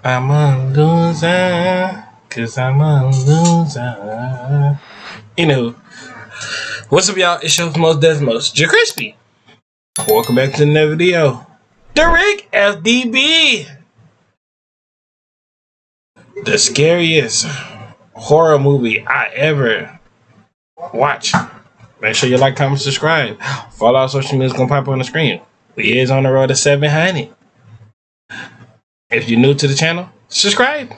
I'm a loser. Cause I'm a loser. What's up, y'all? It's your most Desmos, J Crispy. Welcome back to another video. The Rick FDB. The scariest horror movie I ever watched. Make sure you like, comment, subscribe. Follow our social media is gonna pop on the screen. We is on the road to 700. If you're new to the channel, subscribe.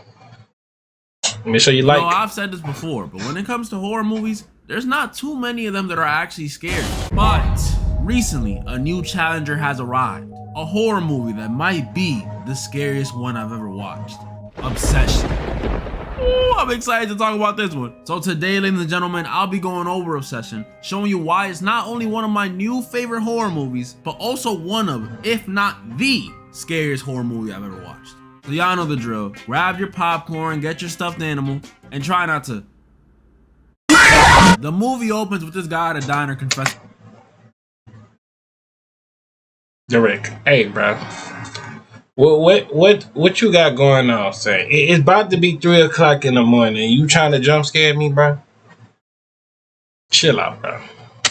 Make sure you like. You know, I've said this before, but when it comes to horror movies, there's not too many of them that are actually scary. But recently, a new challenger has arrived. A horror movie that might be the scariest one I've ever watched. Obsession. Ooh, I'm excited to talk about this one. So today, ladies and gentlemen, I'll be going over Obsession, showing you why it's not only one of my new favorite horror movies, but also one of, if not the scariest horror movie I've ever watched. So y'all know the drill. Grab your popcorn, get your stuffed animal, and try not to. The movie opens with this guy at a diner confessing. The Rick, hey, bro. What you got going on, say? It's about to be 3 o'clock in the morning. You trying to jump scare me, bro? Chill out, bro.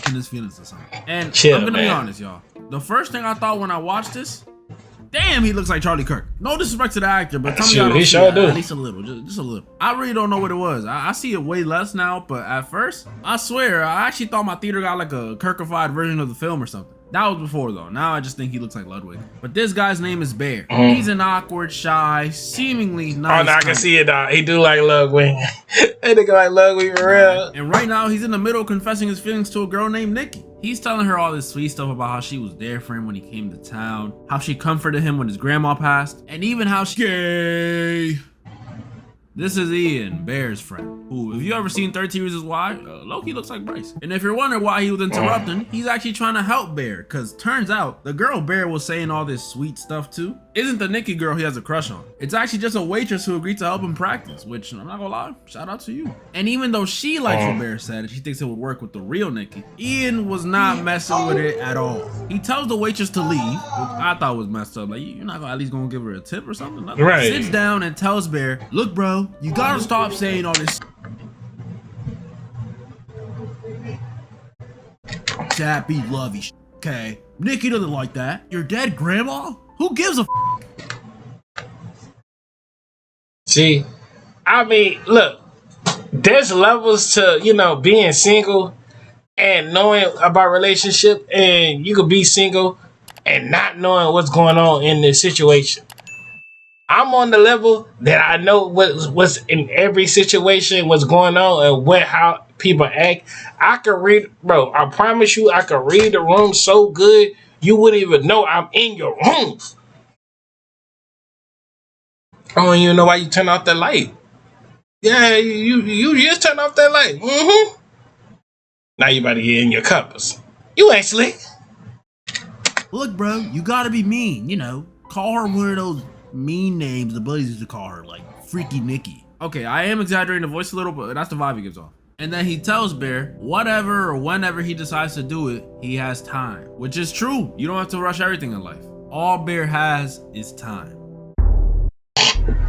In his feelings or something. And chill, I'm gonna man. be honest, y'all. The first thing I thought when I watched this, damn, he looks like Charlie Kirk. No disrespect to the actor, but tell me y'all don't see that. At least a little, just a little. I really don't know what it was. I see it way less now, but at first, I swear, I actually thought my theater got like a Kirkified version of the film or something. That was before though. Now I just think he looks like Ludwig. But this guy's name is Bear. He's an awkward, shy, seemingly nice. Oh, no, I can see it, dog. He do like Ludwig. That nigga like Ludwig for real. And right now, he's in the middle confessing his feelings to a girl named Nikki. He's telling her all this sweet stuff about how she was there for him when he came to town, how she comforted him when his grandma passed, and even how she gay. This is Ian, Bear's friend, who, if you ever seen 13 Reasons Why, Loki looks like Bryce. And if you're wondering why he was interrupting, he's actually trying to help Bear, cause turns out the girl Bear was saying all this sweet stuff to isn't the Nikki girl he has a crush on. It's actually just a waitress who agreed to help him practice, which I'm not gonna lie, shout out to you. And even though she likes what Bear said and she thinks it would work with the real Nikki, Ian was not messing with it at all. He tells the waitress to leave, which I thought was messed up. Like, you're not gonna at least gonna give her a tip or something? Nothing. Right. Sits down and tells Bear, look bro, you gotta stop saying all this sappy lovey shit, okay? Nikki doesn't like that. Your dead grandma? Who gives a See, I mean, look, there's levels to, being single and knowing about relationship, and you could be single and not knowing what's going on in this situation. I'm on the level that I know what's in every situation, what's going on, and how people act. I could read, bro, I promise you, I could read the room so good, you wouldn't even know I'm in your room. I don't even know why you turn off the light. Yeah, you just turn off that light. Now you about to get in your cups. You ain't slick. Look, bro, you gotta be mean, call her one of those mean names the buddies used to call her, like Freaky Nikki. Okay, I am exaggerating the voice a little, but that's the vibe he gives off. And then he tells Bear, whatever or whenever he decides to do it, he has time. Which is true. You don't have to rush everything in life. All Bear has is time.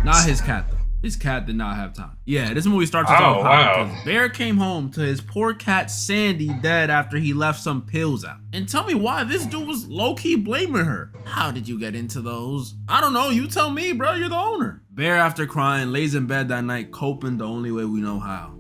Not his cat, though. His cat did not have time. Yeah, this movie starts us off hot because Bear came home to his poor cat Sandy dead after he left some pills out. And tell me why this dude was low-key blaming her. How did you get into those? I don't know, you tell me, bro, you're the owner. Bear, after crying, lays in bed that night coping the only way we know how.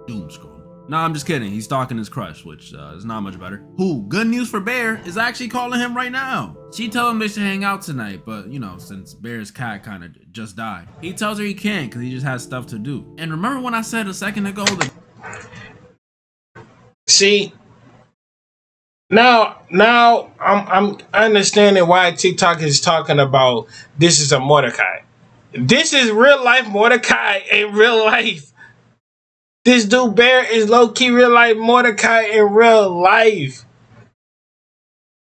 Doom scroll. Nah, I'm just kidding. He's stalking his crush, which is not much better. Who, good news for Bear, is actually calling him right now. She tells him they should hang out tonight, but since Bear's cat kind of just died, he tells her he can't because he just has stuff to do. And remember when I said a second ago that... See, now I'm understanding why TikTok is talking about this is a Mordecai. This is real life Mordecai in real life. This dude Bear is low-key real life Mordecai in real life.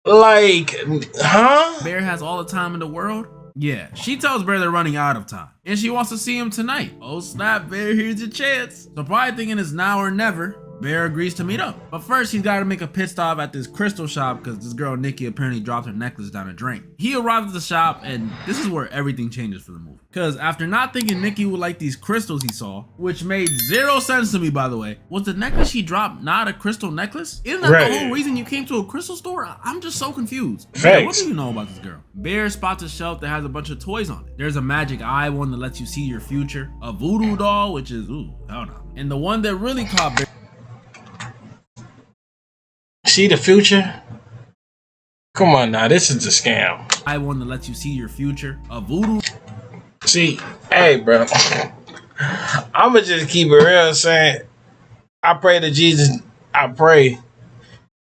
Like, huh? Bear has all the time in the world? Yeah, she tells Bear they're running out of time. And she wants to see him tonight. Oh snap, Bear, here's your chance. So probably thinking it's now or never, Bear agrees to meet up, but first he's got to make a pit stop at this crystal shop because this girl Nikki apparently dropped her necklace down a drain. He arrives at the shop, and this is where everything changes for the movie. Because after not thinking Nikki would like these crystals he saw, which made 0 sense to me by the way, was the necklace she dropped not a crystal necklace? Isn't that the whole reason you came to a crystal store? I'm just so confused. Bear, what do you know about this girl? Bear spots a shelf that has a bunch of toys on it. There's a magic eye one that lets you see your future, a voodoo doll, which is, ooh, hell no. And the one that really caught Bear. See the future? Come on now, this is a scam. I one that lets you see your future, a voodoo. See, hey bro, I'ma just keep it real saying, I pray to Jesus, I pray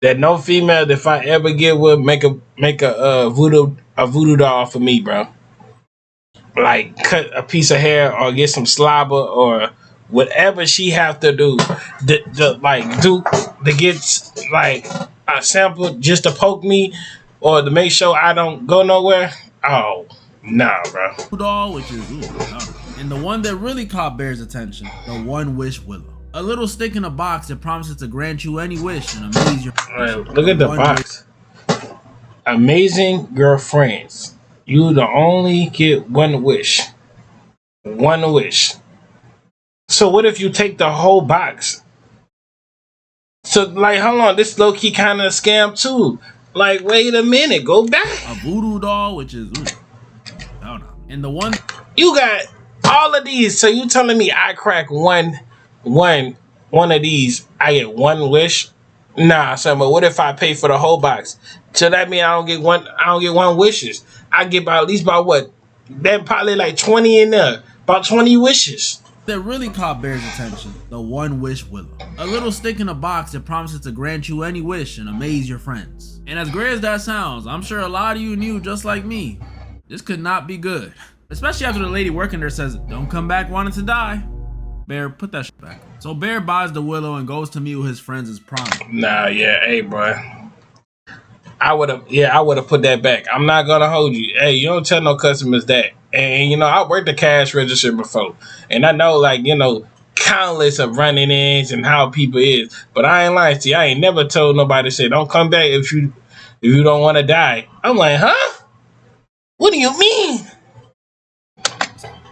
that no female that if I ever get with make a voodoo doll for me, bro. Like cut a piece of hair or get some slobber or whatever she have to do to get like a sample just to poke me or to make sure I don't go nowhere. Oh, nah, bro. Doll, which is and the one that really caught Bear's attention, the One Wish Willow. A little stick in a box that promises to grant you any wish and amaze your. Right, look at the box. Amazing girlfriends. You the only get one wish. One wish. So what if you take the whole box? So like, hold on, this low key kind of scam too. Like, wait a minute, go back. A voodoo doll, which is, I don't know. And the one you got all of these. So you telling me I crack one of these, I get one wish? Nah, son. But what if I pay for the whole box? So that mean I don't get one wishes. I get at least about what? That probably like 20 in there. About 20 wishes. That really caught Bear's attention, the One Wish Willow. A little stick in a box that promises to grant you any wish and amaze your friends. And as great as that sounds, I'm sure a lot of you knew, just like me, this could not be good. Especially after the lady working there says, don't come back wanting to die. Bear, put that shit back. So Bear buys the willow and goes to meet with his friends as promised. Nah, yeah, hey, bro. I would have put that back. I'm not gonna hold you. Hey, you don't tell no customers that. And you know, I worked the cash register before, and I know, like, you know, countless of running ins and how people is. But I ain't lying to you. I ain't never told nobody to say don't come back if you don't want to die. I'm like, huh? What do you mean?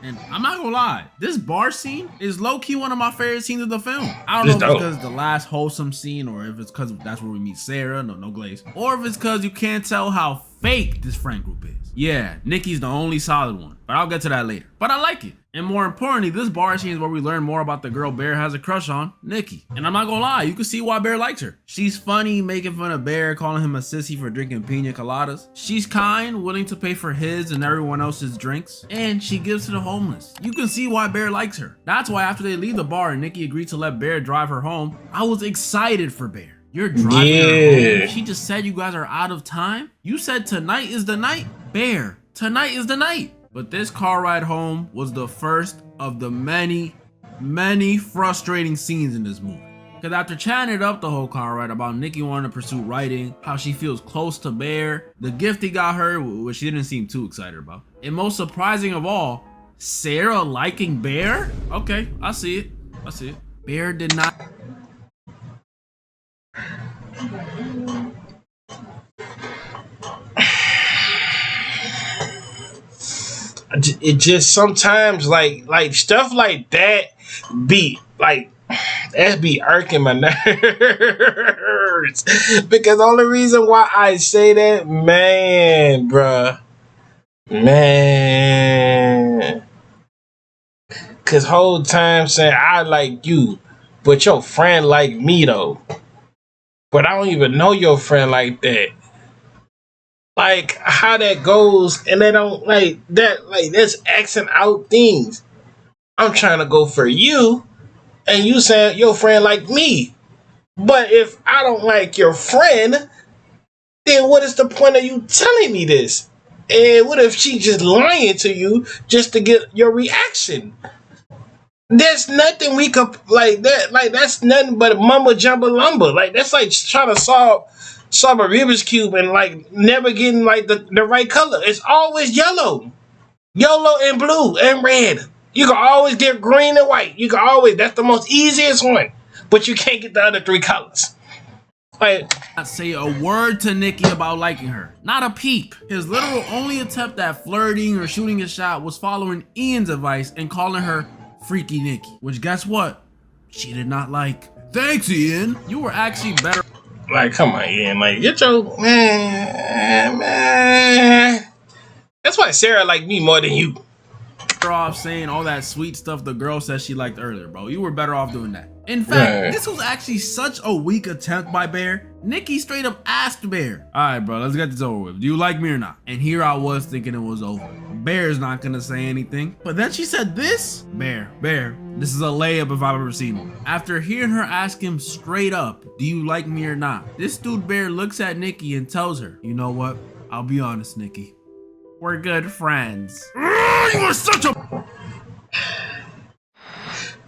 And I'm not gonna lie, this bar scene is low-key one of my favorite scenes of the film. I don't know if it's because the last wholesome scene, or if it's because that's where we meet Sarah, no glaze, or if it's because you can't tell how fake this friend group is. Yeah, Nikki's the only solid one, but I'll get to that later. But I like it. And more importantly, this bar scene is where we learn more about the girl Bear has a crush on, Nikki. And I'm not gonna lie, you can see why Bear likes her. She's funny, making fun of Bear, calling him a sissy for drinking pina coladas. She's kind, willing to pay for his and everyone else's drinks. And she gives to the homeless. You can see why Bear likes her. That's why after they leave the bar and Nikki agreed to let Bear drive her home, I was excited for Bear. You're driving her home? She just said you guys are out of time? You said tonight is the night? Bear, tonight is the night. But this car ride home was the first of the many frustrating scenes in this movie. Because after chatting it up the whole car ride about Nikki wanting to pursue writing, how she feels close to Bear, the gift he got her, which she didn't seem too excited about, and most surprising of all, Sarah liking Bear? Okay, I see it. Bear did not. It just sometimes like stuff like that be like that be irking my nerves. Because the only reason why I say that, man, bruh, cause whole time saying I like you, but your friend like me though. But I don't even know your friend like that. Like how that goes, and they don't like that. Like that's Xing out things. I'm trying to go for you, and you saying your friend like me. But if I don't like your friend, then what is the point of you telling me this? And what if she just lying to you just to get your reaction? There's nothing we could like that. Like that's nothing but mumbo jumbo lumber. Like that's like trying to solve a Rubik's Cube and like never getting like the right color. It's always yellow and blue and red. You can always get green and white. You can always, that's the most easiest one. but you can't get the other 3 colors. Like, Not say a word to Nikki about liking her. Not a peep. His literal only attempt at flirting or shooting a shot was following Ian's advice and calling her Freaky Nikki. Which, guess what? She did not like. Thanks, Ian. You were actually better. like, come on, Ian. Like, get your man. That's why Sarah liked me more than you. Off saying all that sweet stuff the girl said she liked earlier, bro. You were better off doing that. In fact, this was actually such a weak attempt by Bear. Nikki straight up asked Bear, all right, bro, let's get this over with. Do you like me or not? And here I was thinking it was over. Bear's not gonna say anything. But then she said this. Bear, this is a layup if I've ever seen one. After hearing her ask him straight up, do you like me or not? This dude Bear looks at Nikki and tells her, you know what? I'll be honest, Nikki. We're good friends. You are such a...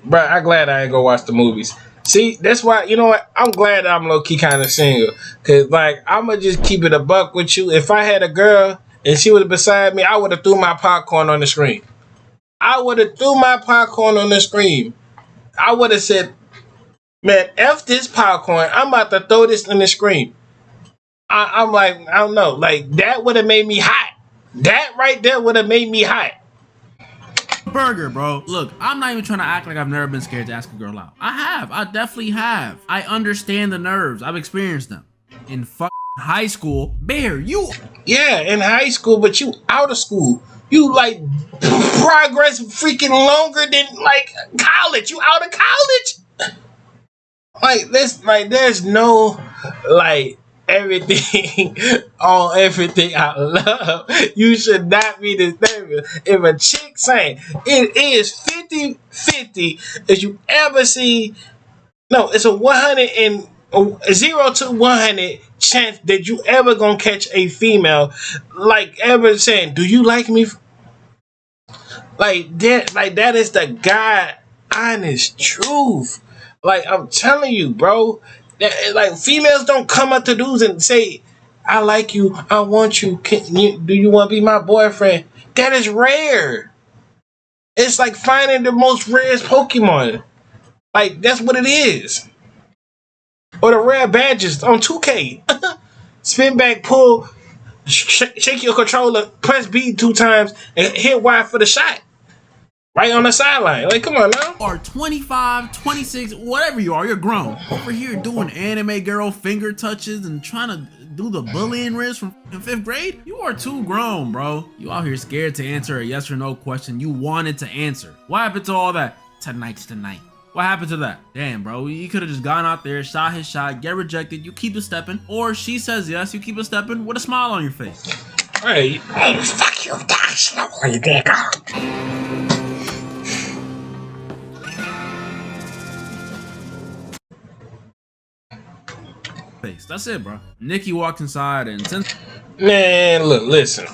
Bro, I'm glad I ain't go watch the movies. See, that's why, you know what? I'm glad I'm low-key kind of single. Because, like, I'm going to just keep it a buck with you. If I had a girl and she was beside me, I would have threw my popcorn on the screen. I would have threw my popcorn on the screen. I would have said, man, F this popcorn. I'm about to throw this on the screen. I'm like, I don't know. Like, that would have made me hot. That right there would have made me hot. Burger, bro. Look, I'm not even trying to act like I've never been scared to ask a girl out. I have. I definitely have. I understand the nerves. I've experienced them. In high school, Bear, you... Yeah, in high school, but you out of school. You, like, progress freaking longer than, like, college. You out of college? Like, this, like, there's no, like... everything on everything I love. You should not be disturbed. If a chick saying it is 50-50, if you ever see, no, it's a 100 and 0 to 100 chance that you ever gonna catch a female like ever saying, do you like me? Like that is the God honest truth. Like, I'm telling you, bro. Like, females don't come up to dudes and say, I like you, I want you, do you want to be my boyfriend? That is rare. It's like finding the most rarest Pokemon. Like, that's what it is. Or the rare badges on 2K. Spin back, pull, shake your controller, press B 2 times, and hit Y for the shot. Right on the sideline. Like, come on now. Or 25, 26, whatever you are, you're grown. Over here doing anime girl finger touches and trying to do the bullying risk from 5th grade? You are too grown, bro. You out here scared to answer a yes or no question you wanted to answer. What happened to all that? Tonight's the night. What happened to that? Damn, bro. You could have just gone out there, shot his shot, get rejected, you keep it stepping. Or she says yes, you keep it stepping with a smile on your face. Hey, fuck you, die slowly, nigga. That's it, bro. Nikki walked inside and man, look, listen.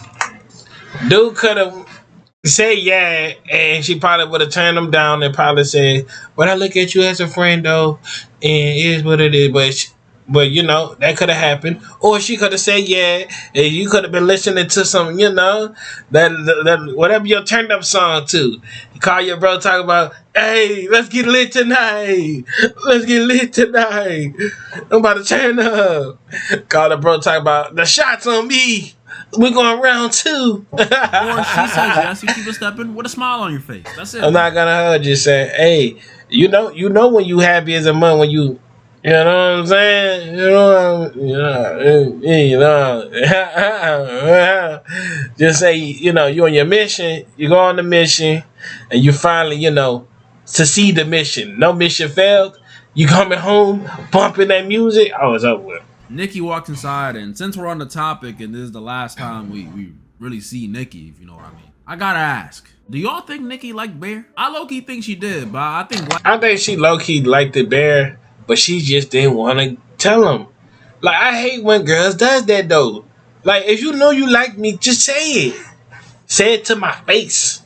Dude could have said yeah, and she probably would have turned him down and probably said, "But I look at you as a friend, though, and it is what it is." But you know, that could have happened. Or she could have said yeah, and you could have been listening to some, you know, that whatever your turned up song to. You call your bro, talk about, hey, let's get lit tonight. Let's get lit tonight. I'm about to turn up. Call the bro, talk about the shots on me. We're going round 2. Or she says yes, you keep it stepping with a smile on your face. That's it. I'm not gonna hug you, say, hey, you know when you happy as a man when you. You know what I'm saying? Just say, you know, you're on your mission, you go on the mission, and you finally, you know, succeed the mission. No mission failed. You coming home, bumping that music. Oh, it's over with. Nikki walked inside, and since we're on the topic, and this is the last time we really see Nikki, if you know what I mean, I gotta ask, do y'all think Nikki liked Bear? I low-key think she did, but I think she low-key liked the Bear. But she just didn't want to tell him. Like, I hate when girls does that, though. Like, if you know you like me, just say it. Say it to my face.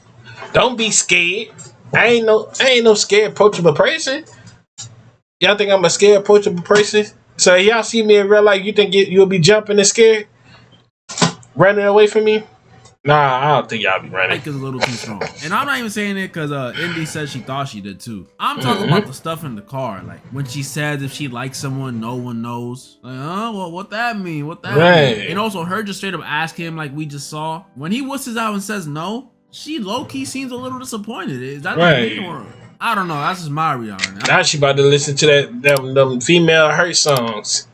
Don't be scared. I ain't no scared, approachable person. Y'all think I'm a scared, approachable person? So y'all see me in real life, you think you'll be jumping and scared? Running away from me? Nah, I don't think y'all be running. Like is a little too strong. And I'm not even saying it because Indy said she thought she did too. I'm talking Mm-hmm. about the stuff in the car. Like when she says if she likes someone, no one knows. Like, well, what that mean? What that mean? And also her just straight up ask him like we just saw. When he wusses out and says no, she low-key seems a little disappointed. Is that Right. me or I don't know. That's just my reaction. Now she about to listen to them female hurt songs.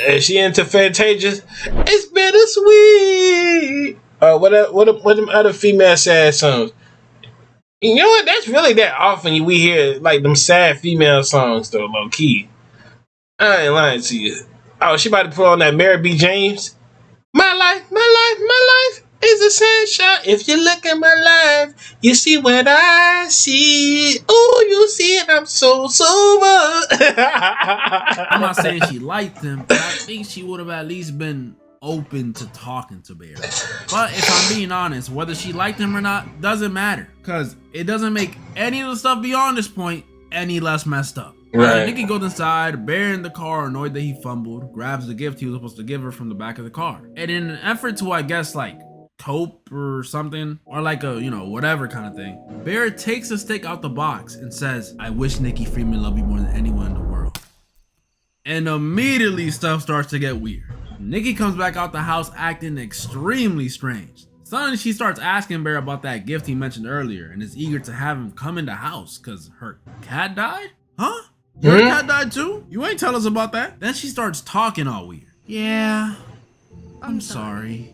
Is she into Fantasia? It's bittersweet. What them other female sad songs? You know what? That's really that often we hear like them sad female songs though, low key. I ain't lying to you. Oh, she about to put on that Mary B. James. My life, my life, my life is a sunshine. If you look at my life, you see what I see. Oh, you see it. I'm so sober. I'm not saying she liked him, but I think she would have at least been open to talking to Bear. But if I'm being honest, whether she liked him or not doesn't matter, because it doesn't make any of the stuff beyond this point any less messed up. Right. Nikki goes inside, Bear in the car, annoyed that he fumbled, grabs the gift he was supposed to give her from the back of the car. And in an effort to, I guess, like, cope or something, or like a, you know, whatever kind of thing, Bear takes a stick out the box and says, I wish Nikki Freeman loved me more than anyone in the world. And immediately stuff starts to get weird. Nikki comes back out the house acting extremely strange. Suddenly she starts asking Bear about that gift he mentioned earlier and is eager to have him come in the house because her cat died? Huh? Your cat died too? You ain't tell us about that. Then she starts talking all weird. Yeah, I'm sorry.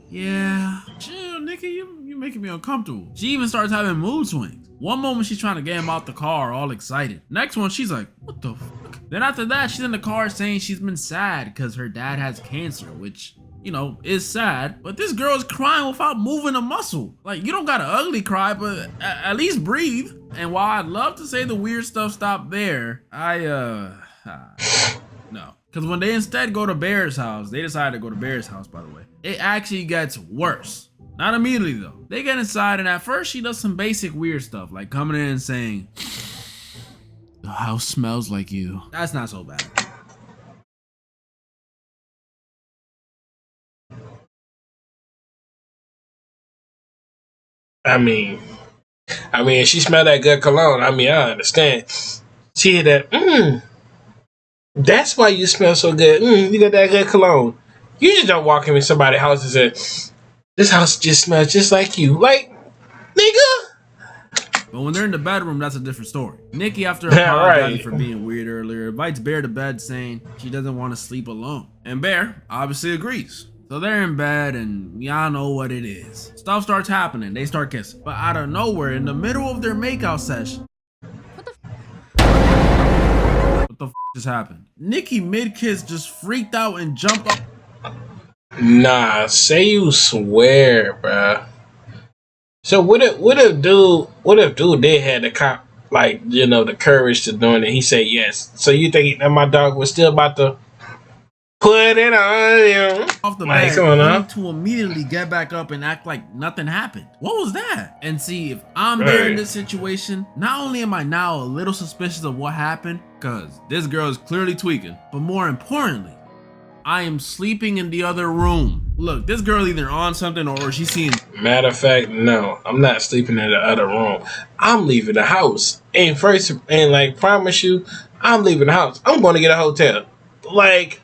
Yeah. Chill, Nikki, you making me uncomfortable. She even starts having mood swings. One moment she's trying to get him out the car all excited. Next one she's like, what the fuck? Then after that she's in the car saying she's been sad because her dad has cancer, which, you know, is sad. But this girl is crying without moving a muscle. Like, you don't gotta ugly cry, but at least breathe. And while I'd love to say the weird stuff stopped there, no. Because when they instead go to Bear's house, they decided to go to Bear's house, by the way, it actually gets worse. Not immediately, though. They get inside, and at first, she does some basic weird stuff, like coming in and saying, the house smells like you. That's not so bad. I mean, she smelled that good cologne. I mean, I understand. She hit that, that's why you smell so good. You got that good cologne. You just don't walk into somebody's house and say, this house just smells just like you. Like, nigga. But when they're in the bedroom, that's a different story. Nikki, after apologizing for being weird earlier, invites Bear to bed saying she doesn't want to sleep alone. And Bear obviously agrees. So they're in bed and y'all know what it is. Stuff starts happening, they start kissing. But out of nowhere, in the middle of their makeout session, what the f just happened? Nikki mid-kiss just freaked out and jumped up. Nah, say you swear, bruh. So what if dude did have the cop, like, you know, the courage to doing it? He said yes. So you think that my dog was still about to put it on you Off the like, bed, come on now. to immediately get back up and act like nothing happened. What was that? And see, if I'm there in this situation, not only am I now a little suspicious of what happened, cause this girl is clearly tweaking, but more importantly, I am sleeping in the other room. Look, this girl either on something or she's seeing. Matter of fact, no, I'm not sleeping in the other room. I'm leaving the house. And promise you, I'm leaving the house. I'm going to get a hotel. Like,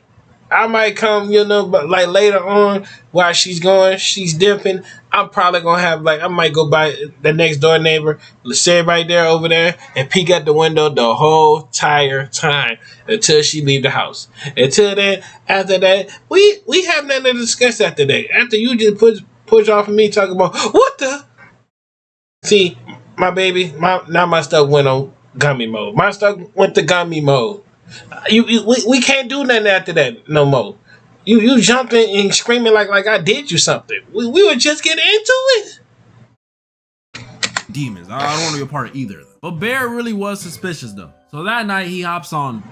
I might come, you know, but like later on while she's going, she's dipping. I'm probably gonna have I might go by the next door neighbor, sit right there over there, and peek at the window the whole entire time until she leave the house. Until then, after that, we have nothing to discuss after that. After you just push off of me talking about what the. See, my baby, my stuff went on gummy mode. My stuff went to gummy mode. We can't do nothing after that no more. You jumping and screaming like I did you something. We were just getting into it. Demons. I don't want to be a part of either of them. But Bear really was suspicious though. So that night he hops on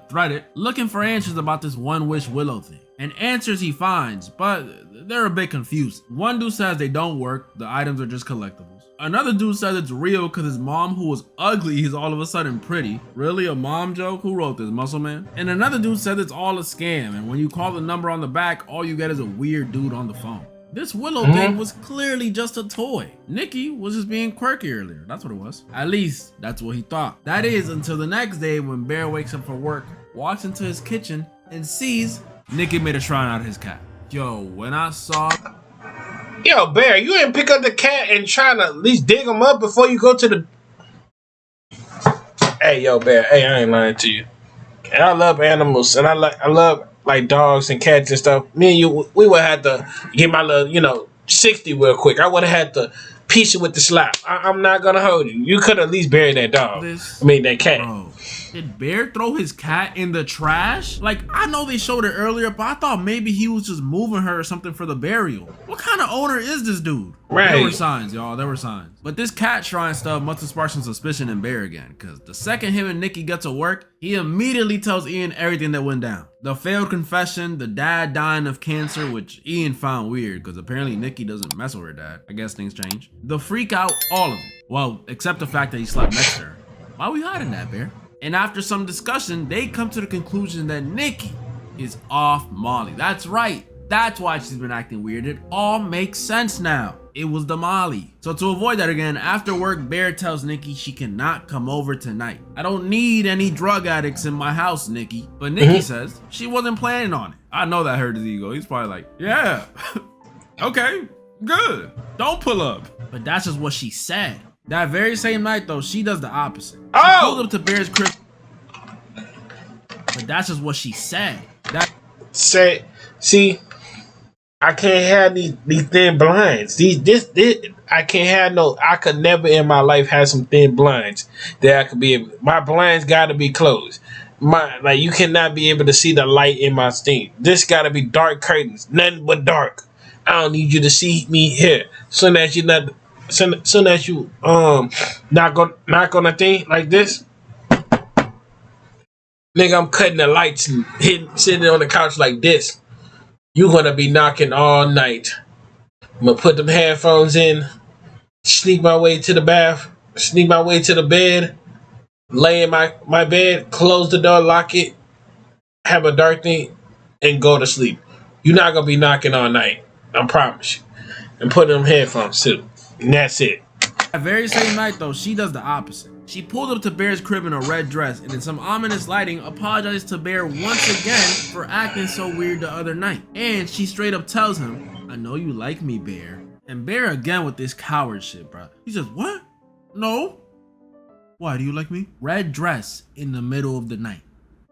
Reddit looking for answers about this One Wish Willow thing. And answers he finds, but they're a bit confused. One dude says they don't work, the items are just collectibles. Another dude says it's real because his mom, who was ugly, is all of a sudden pretty. Really, a mom joke? Who wrote this, Muscle Man? And another dude says it's all a scam, and when you call the number on the back, all you get is a weird dude on the phone. This Willow thing was clearly just a toy. Nikki was just being quirky earlier. That's what it was. At least, that's what he thought. That is until the next day when Bear wakes up for work, walks into his kitchen, and sees Nikki made a shrine out of his cat. Yo, when I saw... Yo, Bear, you didn't pick up the cat and try to at least dig him up before you go to the... Hey, yo, Bear. Hey, I ain't lying to you. And I love animals, and I love like dogs and cats and stuff. Me and you, we would have to get my little, 60 real quick. I would have had to piece it with the slap. I'm not gonna hold you. You could at least bury that dog. That cat. Bro, did Bear throw his cat in the trash? Like, I know they showed it earlier, but I thought maybe he was just moving her or something for the burial. What kind of owner is this dude? Right. There were signs, y'all. There were signs. But this cat shrine stuff must have sparked some suspicion in Bear again, because the second him and Nikki get to work, he immediately tells Ian everything that went down. The failed confession, the dad dying of cancer, which Ian found weird, because apparently Nikki doesn't mess with her dad. I guess things change. The freak out, all of it. Well, except the fact that he slept next to her. Why are we hiding that, Bear? And after some discussion, they come to the conclusion that Nikki is off Molly. That's right. That's why she's been acting weird. It all makes sense now. It was the Molly. So to avoid that again, after work, Bear tells Nikki she cannot come over tonight. I don't need any drug addicts in my house, Nikki. But Nikki says she wasn't planning on it. I know that hurt his ego. He's probably like, yeah, okay, good. Don't pull up. But that's just what she said. That very same night, though, she does the opposite. She pulled up to Bear's crib. But that's just what she said. See, I can't have these thin blinds. I can't have no. I could never in my life have some thin blinds that I could be able. My blinds got to be closed. You cannot be able to see the light in my steam. This got to be dark curtains, nothing but dark. I don't need you to see me here. Soon as you knock on a thing like this, nigga, I'm cutting the lights and sitting on the couch like this. You gonna be knocking all night. I'm gonna put them headphones in, sneak my way to the bed, lay in my bed, close the door, lock it, have a dark thing, and go to sleep. You're not gonna be knocking all night. I promise you. And put them headphones too. And that's it. That very same night, though, she does the opposite. She pulled up to Bear's crib in a red dress and in some ominous lighting apologized to Bear once again for acting so weird the other night. And she straight up tells him, I know you like me, Bear. And Bear again with this coward shit, bro. He says, what? No. Why, do you like me? Red dress in the middle of the night.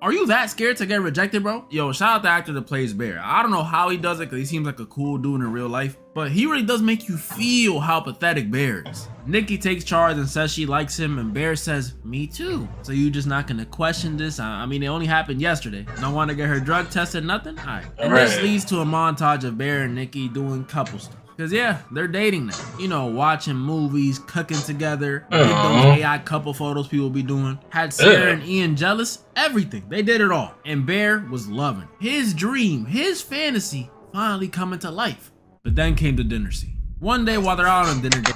Are you that scared to get rejected, bro? Yo, shout out the actor that plays Bear. I don't know how he does it because he seems like a cool dude in real life, but he really does make you feel how pathetic Bear is. Nikki takes charge and says she likes him, and Bear says, me too. So you just not gonna question this? I mean, it only happened yesterday. Don't want to get her drug tested, nothing? All right. And this leads to a montage of Bear and Nikki doing couple stuff. Cause yeah, they're dating now. You know, watching movies, cooking together, did those AI couple photos people be doing. Had Sarah and Ian jealous, everything. They did it all. And Bear was loving his dream, his fantasy finally coming to life. But then came the dinner scene. One day while they're out on dinner date.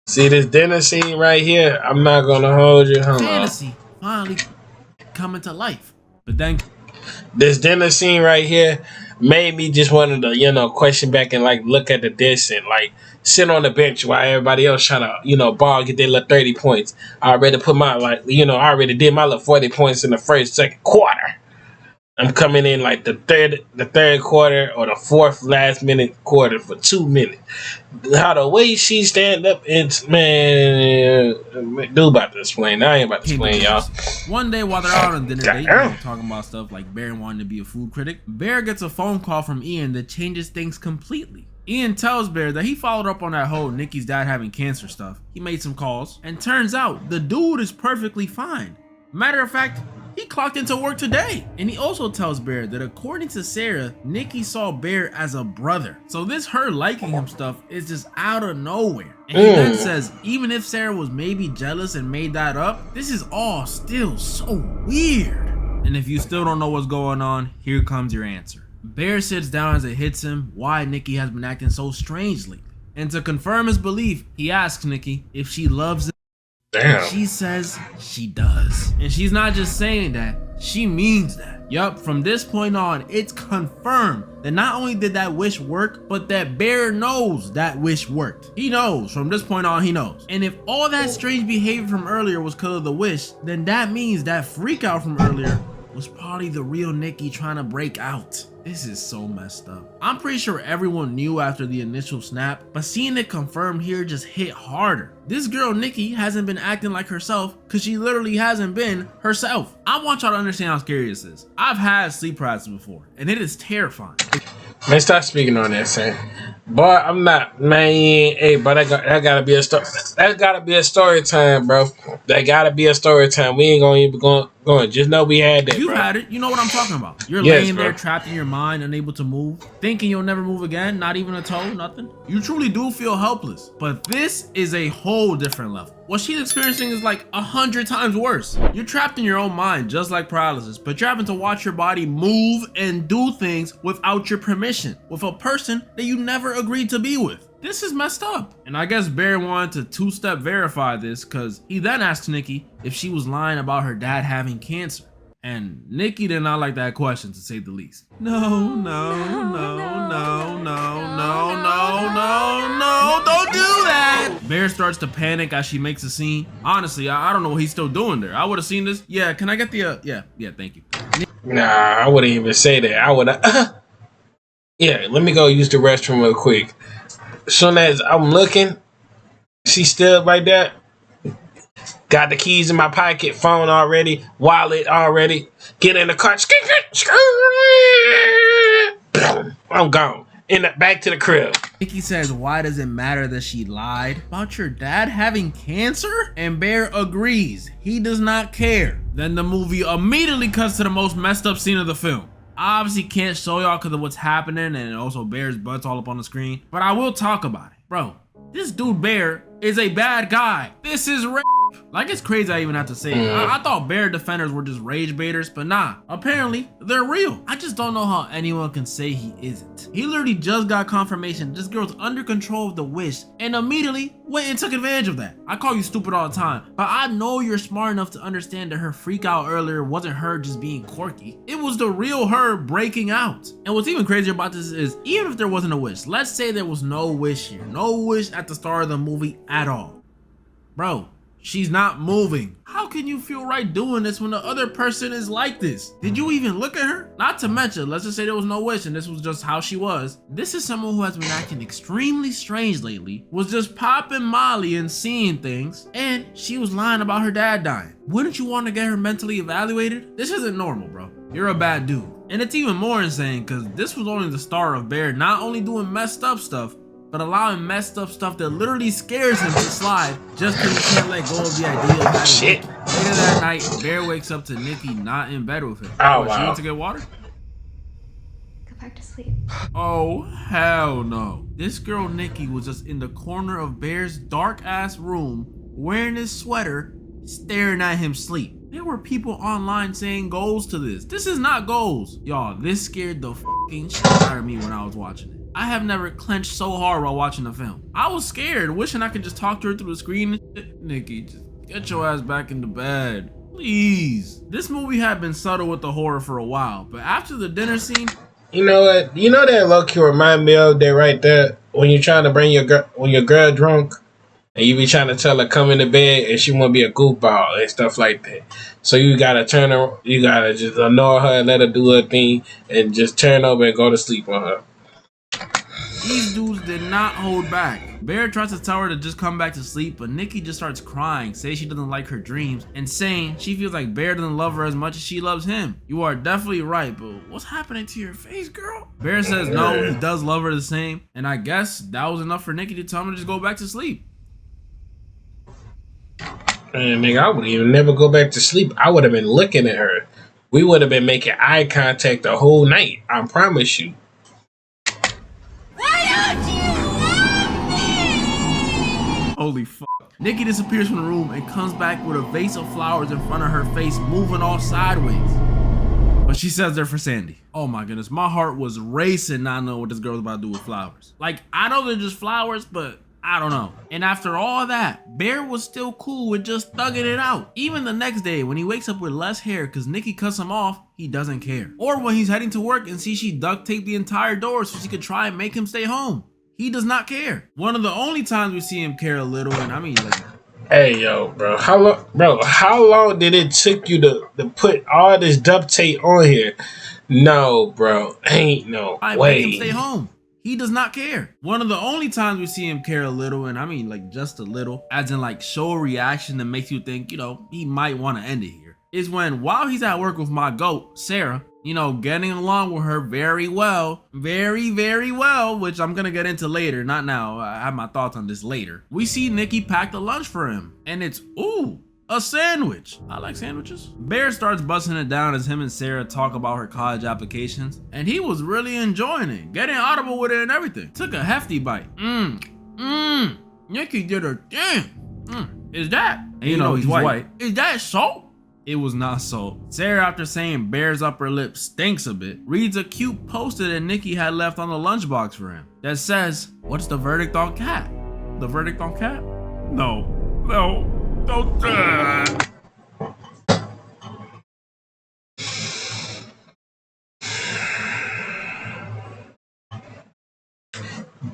See this dinner scene right here? I'm not gonna hold you. Fantasy finally coming to life. But then this dinner scene right here made me just wanted to, question back and look at the dish and sit on the bench while everybody else trying to, ball, get their little 30 points. I already put my I already did my little 40 points in the second quarter. I'm coming in the third quarter or the fourth last minute quarter for 2 minutes. How the way she stand up, it's man, dude about to explain. I ain't about to explain, y'all. One day while they're out on dinner date, talking about stuff like Bear wanting to be a food critic, Bear gets a phone call from Ian that changes things completely. Ian tells Bear that he followed up on that whole Nikki's dad having cancer stuff. He made some calls, and turns out the dude is perfectly fine. Matter of fact, he clocked into work today. And he also tells Bear that according to Sarah, Nikki saw Bear as a brother. So this her liking him stuff is just out of nowhere. And he then says, even if Sarah was maybe jealous and made that up, this is all still so weird. And if you still don't know what's going on, here comes your answer. Bear sits down as it hits him why Nikki has been acting so strangely. And to confirm his belief, he asks Nikki if she loves him. Damn. She says she does. And she's not just saying that, she means that. Yup, from this point on, it's confirmed that not only did that wish work, but that Bear knows that wish worked. He knows, from this point on, he knows. And if all that strange behavior from earlier was because of the wish, then that means that freak out from earlier was probably the real Nikki trying to break out. This is so messed up. I'm pretty sure everyone knew after the initial snap, but seeing it confirmed here just hit harder. This girl Nikki hasn't been acting like herself because she literally hasn't been herself. I want y'all to understand how scary this is. I've had sleep paralysis before, and it is terrifying. Man, stop speaking on that, son. Boy, I'm not, man. Hey, but that gotta be a story. That gotta be a story time, bro. That gotta be a story time. We ain't gonna even going. Just know we had that. You've bro. had it. You know what I'm talking about. You're Yes, laying there bro. trapped in your mind, unable to move, thinking you'll never move again, not even a toe, nothing. You truly do feel helpless. But this is a whole different level. What she's experiencing is like 100 times worse. You're trapped in your own mind, just like paralysis, but you're having to watch your body move and do things without your permission, with a person that you never agreed to be with. This is messed up. And I guess Bear wanted to two-step verify this because he then asked Nikki if she was lying about her dad having cancer. And Nikki did not like that question, to say the least. No, don't do that. Bear starts to panic as she makes a scene. Honestly, I don't know what he's still doing there. I would have seen this. Yeah, can I get the, yeah, thank you. Nah, I wouldn't even say that. I would have, yeah, let me go use the restroom real quick. As soon as I'm looking, she still right there. Got the keys in my pocket, phone already, wallet already. Get in the car. I'm gone. Back to the crib. Nikki says, why does it matter that she lied about your dad having cancer? And Bear agrees. He does not care. Then the movie immediately cuts to the most messed up scene of the film. I obviously can't show y'all because of what's happening and also Bear's butt's all up on the screen, but I will talk about it. Bro, this dude Bear is a bad guy. This is rape. Like, it's crazy I even have to say it. I thought Bear defenders were just rage baiters, but nah, apparently they're real. I just don't know how anyone can say he isn't. He literally just got confirmation this girl's under control of the wish and immediately went and took advantage of that. I call you stupid all the time, but I know you're smart enough to understand that her freak out earlier wasn't her just being quirky. It was the real her breaking out. And what's even crazier about this is, even if there wasn't a wish, let's say there was no wish here, no wish at the start of the movie at all. Bro, she's not moving. How can you feel right doing this when the other person is like this? Did you even look at her? Not to mention, let's just say there was no wish and this was just how she was. This is someone who has been acting extremely strange lately, was just popping Molly and seeing things, and she was lying about her dad dying. Wouldn't you want to get her mentally evaluated? This isn't normal, bro. You're a bad dude. And it's even more insane because this was only the start of Bear not only doing messed up stuff, but allowing messed up stuff that literally scares him to slide just because he can't let go of the idea of having Shit. Nikki. Later that night, Bear wakes up to Nikki not in bed with him. Oh, She wow. went to get water? Go back to sleep. Oh, hell no. This girl Nikki was just in the corner of Bear's dark ass room, wearing his sweater, staring at him sleep. There were people online saying goals to this. This is not goals. Y'all, this scared the fucking shit out of me when I was watching it. I have never clenched so hard while watching the film. I was scared, wishing I could just talk to her through the screen and shit. Nikki, just get your ass back into bed. Please. This movie had been subtle with the horror for a while, but after the dinner scene, You know what? You know that low-key remind me of that right there when you're trying to bring your girl, when your girl drunk, and you be trying to tell her come into bed and she want to be a goofball and stuff like that. So you gotta turn her, you gotta just ignore her and let her do her thing and just turn over and go to sleep on her. these dudes did not hold back. Bear tries to tell her to just come back to sleep, but Nikki just starts crying, saying she doesn't like her dreams, and saying she feels like Bear doesn't love her as much as she loves him. You are definitely right, but what's happening to your face, girl? Bear says no, he does love her the same, and I guess that was enough for Nikki to tell him to just go back to sleep. And nigga, I would even never go back to sleep. I would have been looking at her. We would have been making eye contact the whole night. I promise you. Holy fuck. Nikki disappears from the room and comes back with a vase of flowers in front of her face, moving all sideways. But she says they're for Sandy. Oh my goodness, my heart was racing not knowing what this girl was about to do with flowers. Like, I know they're just flowers, but I don't know. And after all that, Bear was still cool with just thugging it out. Even the next day when he wakes up with less hair because Nikki cuts him off, he doesn't care. Or when he's heading to work and sees she duct taped the entire door so she could try and make him stay home. He does not care. One of the only times we see him care a little, and I mean like... Hey, yo, bro. How long did it took you to put all this duct tape on here? No, bro. Ain't no way. Make him stay home. He does not care. One of the only times we see him care a little, and I mean like just a little, as in like show a reaction that makes you think, you know, he might want to end it here, is when while he's at work with my goat, Sarah, you know, getting along with her very well, very well, which I'm gonna get into later, not now. I have my thoughts on this later. We see Nikki pack the lunch for him, and it's, ooh, a sandwich. I like sandwiches. Bear starts busting it down as him and Sarah talk about her college applications, and he was really enjoying it, getting audible with it and everything. Took a hefty bite. Nikki did her thing. Is that? And you know he's white. Is that salt? It was not salt. Sarah, after saying Bear's upper lip stinks a bit, reads a cute poster that Nikki had left on the lunchbox for him that says, "What's the verdict on cat?" The verdict on cat? No. Don't.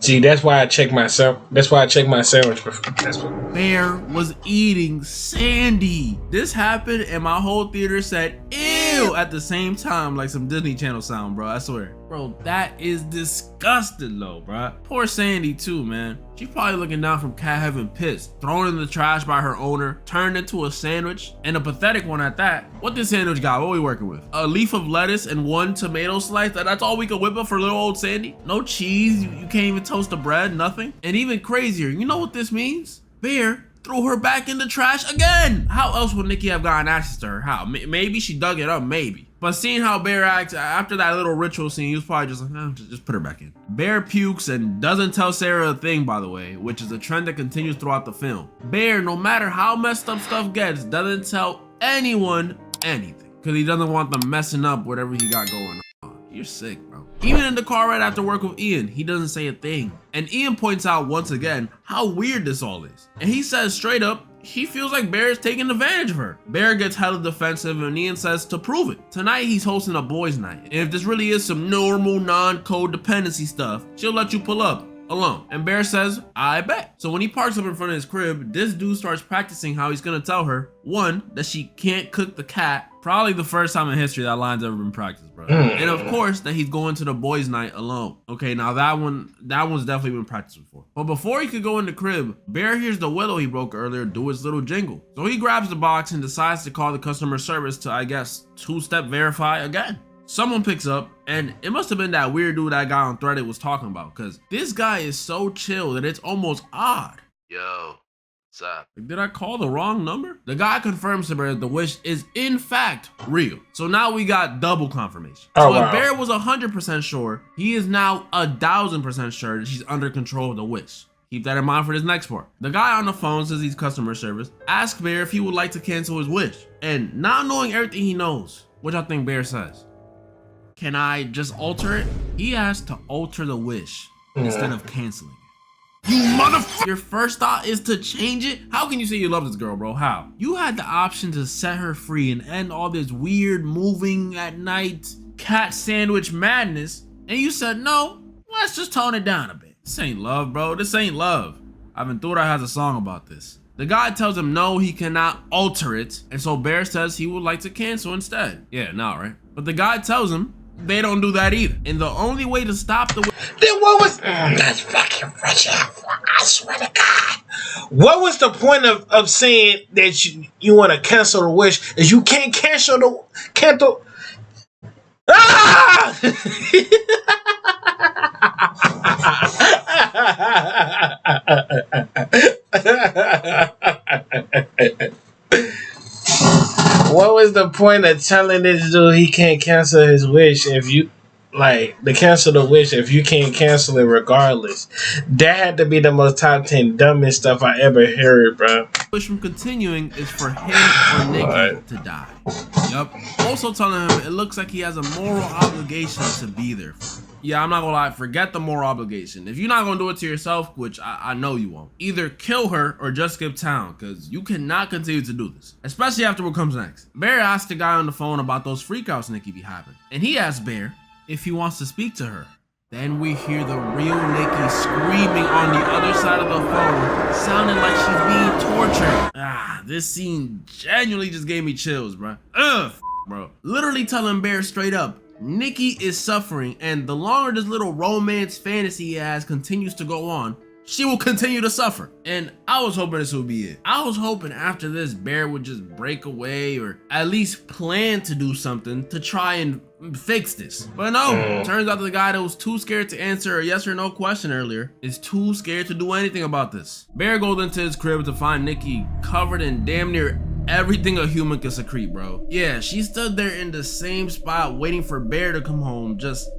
See, that's why I check myself. That's why I check my sandwich before. That's what. Bear was eating Sandy. This happened and my whole theater said ew at the same time, like some Disney Channel sound, bro. I swear. Bro, that is disgusting though, bro. Poor Sandy too, man. She probably looking down from cat heaven pissed, thrown in the trash by her owner, turned into a sandwich, and a pathetic one at that. What this sandwich got? What we working with? A leaf of lettuce and one tomato slice? That's all we could whip up for little old Sandy? No cheese? You can't even toast the bread? Nothing? And even crazier, you know what this means? Bear threw her back in the trash again. How else would Nikki have gotten access to her? How? Maybe she dug it up, maybe. But seeing how Bear acts after that little ritual scene, he was probably just like, no, just put her back in. Bear pukes and doesn't tell Sarah a thing, by the way, which is a trend that continues throughout the film. Bear, no matter how messed up stuff gets, doesn't tell anyone anything because he doesn't want them messing up whatever he got going on. You're sick, bro. Even in the car right after work with Ian, he doesn't say a thing. And Ian points out once again how weird this all is. And he says straight up, he feels like Bear is taking advantage of her. Bear gets hella defensive and Ian says to prove it. Tonight he's hosting a boys' night. And if this really is some normal non-codependency stuff, she'll let you pull up alone. And Bear says, I bet. So when he parks up in front of his crib, this dude starts practicing how he's gonna tell her, one, that she can't cook the cat. Probably the first time in history that line's ever been practiced, bro. And of course, that he's going to the boys' night alone. Okay, now that one's definitely been practiced before. But before he could go in the crib, Bear hears the willow he broke earlier do his little jingle. So he grabs the box and decides to call the customer service to, I guess, two-step verify again. Someone picks up, and it must have been that weird dude that guy on Threaded was talking about, because this guy is so chill that it's almost odd. Yo. Up? Did I call the wrong number? The guy confirms to Bear the wish is in fact real. So now we got double confirmation. So if Bear was 100% sure, he is now 1000% sure that she's under control of the wish. Keep that in mind for this next part. The guy on the phone says he's customer service, asks Bear if he would like to cancel his wish. And not knowing everything he knows, which I think Bear says, can I just alter it? He asked to alter the wish instead of canceling it. You motherfucker! Your first thought is to change it? How can you say you love this girl, bro? How? You had the option to set her free and end all this weird moving at night cat sandwich madness, and you said, no, let's just tone it down a bit. This ain't love, bro. This ain't love. Aventura has a song about this. The guy tells him no, he cannot alter it, and so Bear says he would like to cancel instead. Yeah, no, right? But the guy tells him they don't do that either. And the only way to stop the... Then what was... that's fucking Richard. I swear to God. What was the point of saying that you want to cancel the wish is you can't cancel the... Ah! What was the point of telling this dude he can't cancel his wish if you to cancel the wish if you can't cancel it regardless? That had to be the most top 10 dumbest stuff I ever heard, bro. Wish from continuing is for him or Nikki to die. Yup. Also telling him it looks like he has a moral obligation to be there for him. Yeah, I'm not gonna lie, forget the moral obligation. If you're not gonna do it to yourself, which I know you won't, either kill her or just skip town, because you cannot continue to do this, especially after what comes next. Bear asked the guy on the phone about those freakouts Nikki be having, and he asked Bear if he wants to speak to her. Then we hear the real Nikki screaming on the other side of the phone, sounding like she's being tortured. This scene genuinely just gave me chills, bro. Bro. Literally telling Bear straight up, Nikki is suffering, and the longer this little romance fantasy he has continues to go on, she will continue to suffer. And I was hoping this would be it. I was hoping after this, Bear would just break away or at least plan to do something to try and fix this. But no, turns out the guy that was too scared to answer a yes or no question earlier is too scared to do anything about this. Bear goes into his crib to find Nikki covered in damn near everything a human can secrete, bro. Yeah, she stood there in the same spot waiting for Bear to come home, just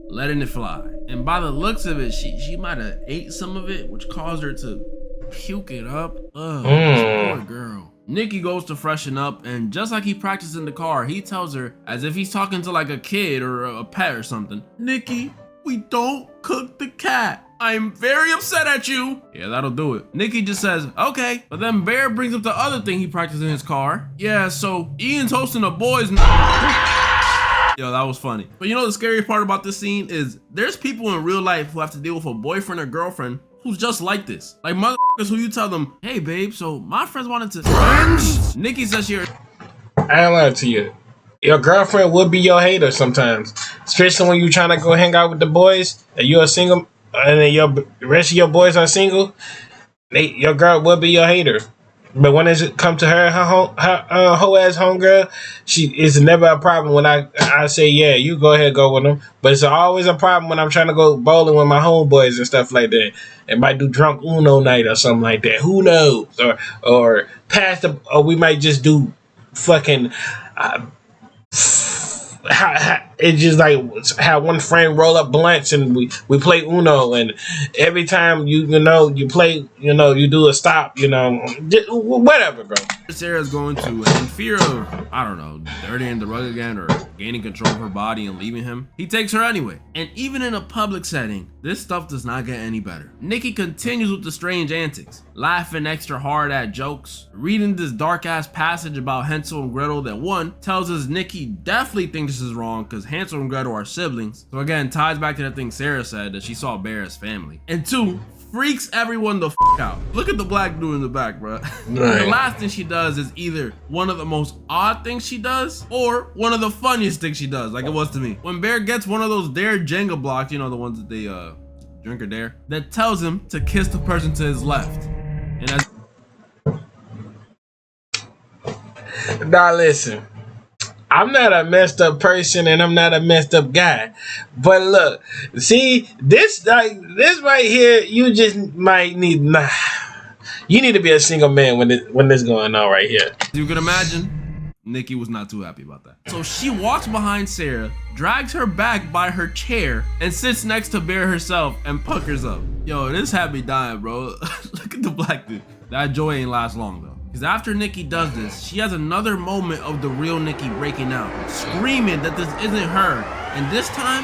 letting it fly. And by the looks of it, she might have ate some of it, which caused her to puke it up. This poor girl. Nikki goes to freshen up, and just like he practiced in the car, he tells her, as if he's talking to like a kid or a pet or something, Nikki, we don't cook the cat. I'm very upset at you. Yeah, that'll do it. Nikki just says, okay. But then Bear brings up the other thing he practiced in his car. Yeah, so Ian's hosting the boys. Yo, that was funny. But you know the scary part about this scene is there's people in real life who have to deal with a boyfriend or girlfriend who's just like this. Like motherfuckers who you tell them, hey babe, so my friends wanted to. Friends? Nikki says she. I ain't lying to you. Your girlfriend would be your hater sometimes, especially when you're trying to go hang out with the boys and you're single, and then the rest of your boys are single. Your girl would be your hater. But when it come to her whole ass homegirl, it's never a problem when I say, yeah, you go ahead, go with them. But it's always a problem when I'm trying to go bowling with my homeboys and stuff like that. And might do drunk Uno night or something like that. Who knows? Or we might just do fucking. It's just like have one friend roll up blunts and we play Uno, and every time you play, you do a stop, whatever, bro. Sarah's going to, in fear of, I don't know, dirtying the rug again or gaining control of her body and leaving him, he takes her anyway. And even in a public setting, this stuff does not get any better. Nikki continues with the strange antics, laughing extra hard at jokes, reading this dark ass passage about Hansel and Gretel that one tells us Nikki definitely thinks this is wrong because Hansel and Gretel are siblings. So again, ties back to the thing Sarah said that she saw Bear as family. And two, freaks everyone the out. Look at the black dude in the back, bro. Right. The last thing she does is either one of the most odd things she does or one of the funniest things she does, like it was to me. When Bear gets one of those Dare Jenga blocks, the ones that they drink or dare, that tells him to kiss the person to his left. And as now listen, I'm not a messed up person and I'm not a messed up guy. But look, see, this right here, you just might need you need to be a single man when this going on right here. You can imagine, Nikki was not too happy about that. So she walks behind Sarah, drags her back by her chair, and sits next to Bear herself and puckers up. Yo, this had me dying, bro. Look at the black dude. That joy ain't last long though. Because after Nikki does this, she has another moment of the real Nikki breaking out, screaming that this isn't her. And this time,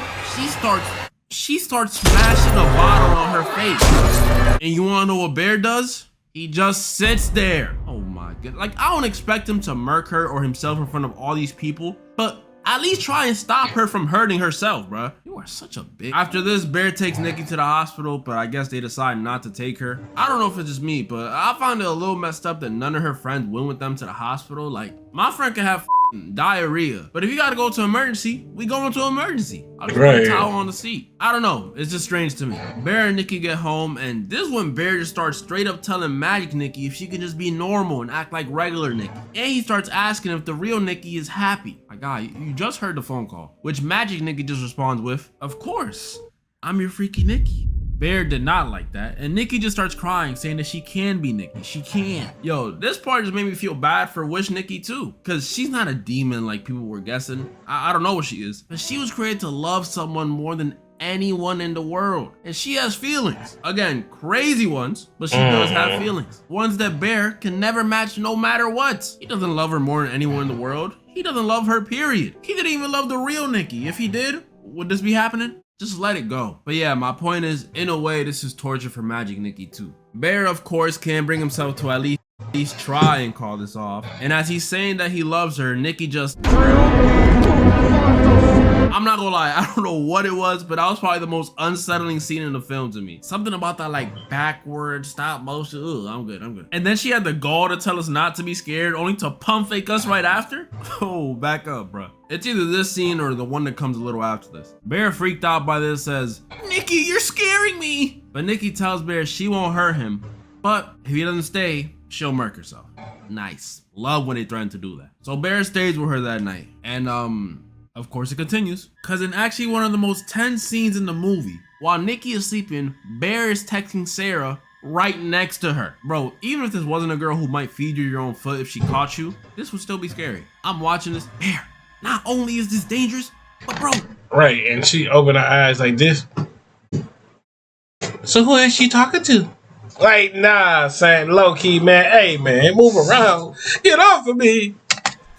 she starts smashing a bottle on her face. And you wanna know what Bear does? He just sits there. Oh my god. Like, I don't expect him to murk her or himself in front of all these people, but at least try and stop her from hurting herself, bruh. You are such a bitch. After this, Bear takes Nikki to the hospital, but I guess they decide not to take her. I don't know if it's just me, but I found it a little messed up that none of her friends went with them to the hospital. Like, my friend could have diarrhea, but if you gotta go to emergency, we go into emergency. I'll just put a towel on the seat. I don't know, it's just strange to me. Bear and Nikki get home, and this is when Bear just starts straight up telling Magic Nikki if she can just be normal and act like regular Nikki. And he starts asking if the real Nikki is happy. My God, you just heard the phone call, which Magic Nikki just responds with, of course, I'm your freaky Nikki. Bear did not like that, and Nikki just starts crying, saying that she can be Nikki. She can. Yo, this part just made me feel bad for Wish Nikki too, because she's not a demon like people were guessing. I don't know what she is, but she was created to love someone more than anyone in the world, and she has feelings. Again, crazy ones, but she does have feelings. Ones that Bear can never match no matter what. He doesn't love her more than anyone in the world. He doesn't love her, period. He didn't even love the real Nikki. If he did, would this be happening? Just let it go. But yeah, my point is, in a way, this is torture for Magic Nikki too. Bear, of course, can't bring himself to at least try and call this off. And as he's saying that he loves her, Nikki just... I'm not gonna lie, I don't know what it was, but that was probably the most unsettling scene in the film to me. Something about that like backward stop motion. Ugh, I'm good. And then she had the gall to tell us not to be scared, only to pump fake us right after? Oh, back up, bro. It's either this scene or the one that comes a little after this. Bear, freaked out by this, says, "Nikki, you're scaring me!" But Nikki tells Bear she won't hurt him, but if he doesn't stay, she'll murk herself. Nice. Love when they threaten to do that. So Bear stays with her that night. And of course it continues. Cause in actually one of the most tense scenes in the movie, while Nikki is sleeping, Bear is texting Sarah right next to her. Bro, even if this wasn't a girl who might feed you your own foot if she caught you, this would still be scary. I'm watching this. Bear, not only is this dangerous, but bro. Right, and she opened her eyes like this. So who is she talking to? Like, nah, saying low key, man. Hey, man, move around. Get off of me.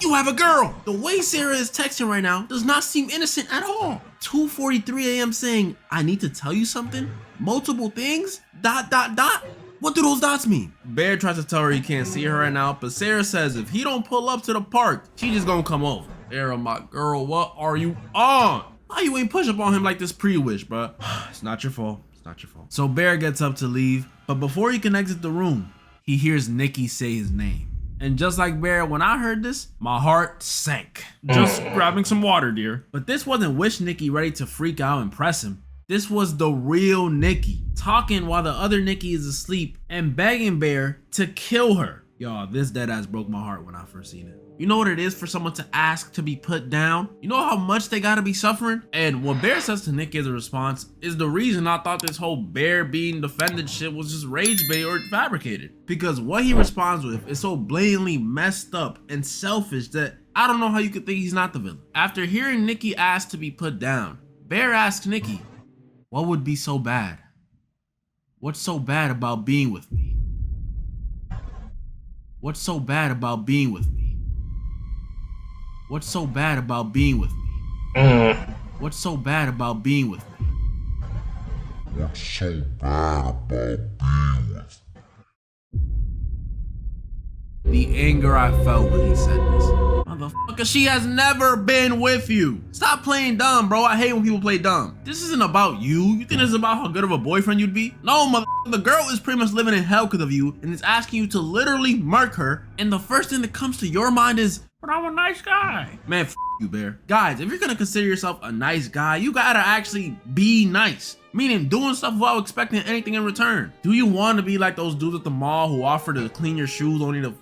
You have a girl. The way Sarah is texting right now does not seem innocent at all. 2:43 a.m. saying, I need to tell you something? Multiple things? ... What do those dots mean? Bear tries to tell her he can't see her right now, but Sarah says if he don't pull up to the park, she just gonna come over. Sarah, my girl, what are you on? Why you ain't push up on him like this pre-wish, bruh? It's not your fault. It's not your fault. So Bear gets up to leave, but before he can exit the room, he hears Nikki say his name. And just like Bear, when I heard this, my heart sank. Just grabbing some water, dear. But this wasn't Wish Nikki ready to freak out and press him. This was the real Nikki, talking while the other Nikki is asleep and begging Bear to kill her. Y'all, this deadass broke my heart when I first seen it. You know what it is for someone to ask to be put down? You know how much they gotta be suffering? And what Bear says to Nikki as a response is the reason I thought this whole Bear being defended shit was just rage bait or fabricated. Because what he responds with is so blatantly messed up and selfish that I don't know how you could think he's not the villain. After hearing Nikki ask to be put down, Bear asks Nikki, what would be so bad? What's so bad about being with me? What's so bad about being with me? What's so bad about being with me? What's so bad about being with me? What's so bad about being with me? The anger I felt when he said this. Motherfucker, she has never been with you. Stop playing dumb, bro. I hate when people play dumb. This isn't about you. You think this is about how good of a boyfriend you'd be? No, motherfucker. The girl is pretty much living in hell because of you and is asking you to literally murk her. And the first thing that comes to your mind is, but I'm a nice guy. Man, f you, Bear. Guys, if you're gonna consider yourself a nice guy, you gotta actually be nice. Meaning doing stuff without expecting anything in return. Do you want to be like those dudes at the mall who offer to clean your shoes only to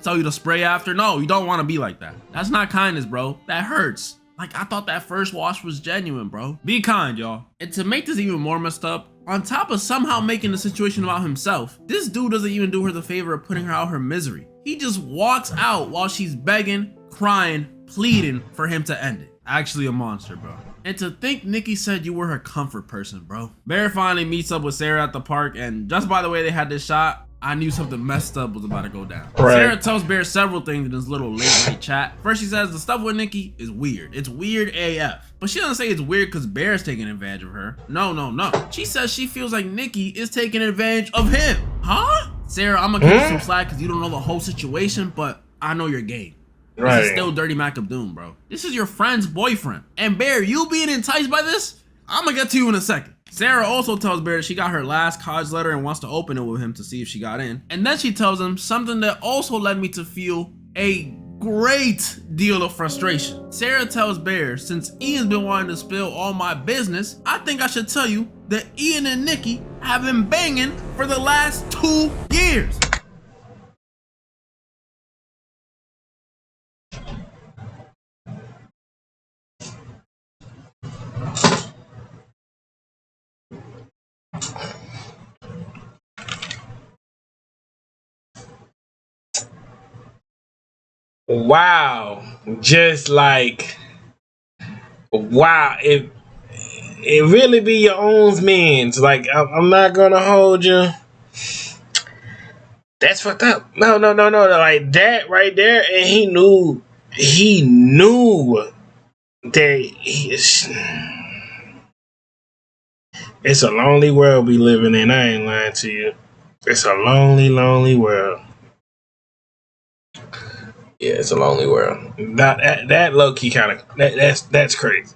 tell you to spray after? No, you don't want to be like that. That's not kindness, bro. That hurts. Like, I thought that first wash was genuine, bro. Be kind, y'all. And to make this even more messed up, on top of somehow making the situation about himself, this dude doesn't even do her the favor of putting her out her misery. He just walks out while she's begging, crying, pleading for him to end it. Actually a monster, bro. And to think Nikki said you were her comfort person, bro. Bear finally meets up with Sarah at the park, and just by the way they had this shot, I knew something messed up was about to go down. Right. Sarah tells Bear several things in this little late night chat. First, she says the stuff with Nikki is weird. It's weird AF. But she doesn't say it's weird because Bear's taking advantage of her. No. She says she feels like Nikki is taking advantage of him. Huh? Sarah, I'm gonna give you some slack because you don't know the whole situation, but I know your game. Right. This is still Dirty Mac of Doom, bro. This is your friend's boyfriend. And Bear, you being enticed by this? I'm gonna get to you in a second. Sarah also tells Bear that she got her last college letter and wants to open it with him to see if she got in. And then she tells him something that also led me to feel a great deal of frustration. Sarah tells Bear, since Ian's been wanting to spill all my business, I think I should tell you that Ian and Nikki have been banging for the last 2 years. Wow. Just like, wow. It really be your own man's. Like, I'm not gonna hold you. That's fucked up. No. Like that right there. And he knew that It's a lonely world we living in. I ain't lying to you. It's a lonely, lonely world. Yeah, it's a lonely world. That low key kind of that's crazy.